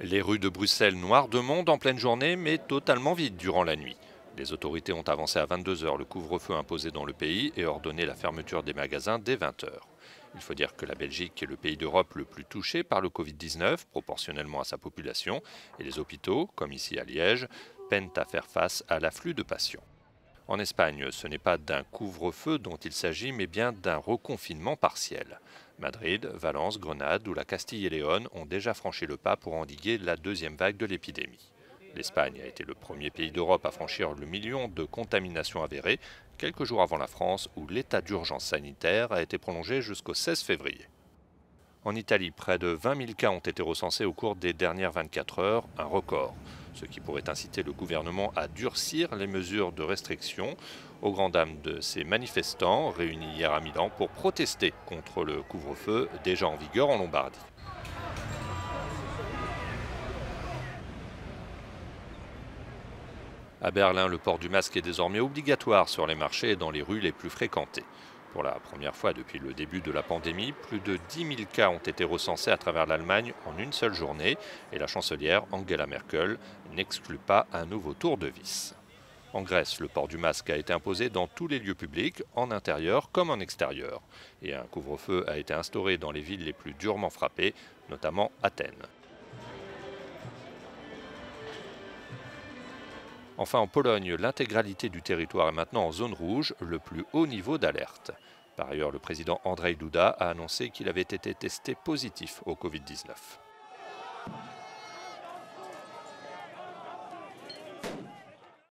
Les rues de Bruxelles noires de monde en pleine journée, mais totalement vides durant la nuit. Les autorités ont avancé à 22 heures le couvre-feu imposé dans le pays et ordonné la fermeture des magasins dès 20 heures. Il faut dire que la Belgique est le pays d'Europe le plus touché par le Covid-19, proportionnellement à sa population, et les hôpitaux, comme ici à Liège, peinent à faire face à l'afflux de patients. En Espagne, ce n'est pas d'un couvre-feu dont il s'agit, mais bien d'un reconfinement partiel. Madrid, Valence, Grenade ou la Castille et Léon ont déjà franchi le pas pour endiguer la deuxième vague de l'épidémie. L'Espagne a été le premier pays d'Europe à franchir le million de contaminations avérées, quelques jours avant la France où l'état d'urgence sanitaire a été prolongé jusqu'au 16 février. En Italie, près de 20 000 cas ont été recensés au cours des dernières 24 heures, un record, ce qui pourrait inciter le gouvernement à durcir les mesures de restriction, aux grandes dames de ces manifestants réunis hier à Milan pour protester contre le couvre-feu déjà en vigueur en Lombardie. À Berlin, le port du masque est désormais obligatoire sur les marchés et dans les rues les plus fréquentées. Pour la première fois depuis le début de la pandémie, plus de 10 000 cas ont été recensés à travers l'Allemagne en une seule journée et la chancelière Angela Merkel n'exclut pas un nouveau tour de vis. En Grèce, le port du masque a été imposé dans tous les lieux publics, en intérieur comme en extérieur. Et un couvre-feu a été instauré dans les villes les plus durement frappées, notamment Athènes. Enfin, en Pologne, l'intégralité du territoire est maintenant en zone rouge, le plus haut niveau d'alerte. Par ailleurs, le président Andrzej Duda a annoncé qu'il avait été testé positif au Covid-19.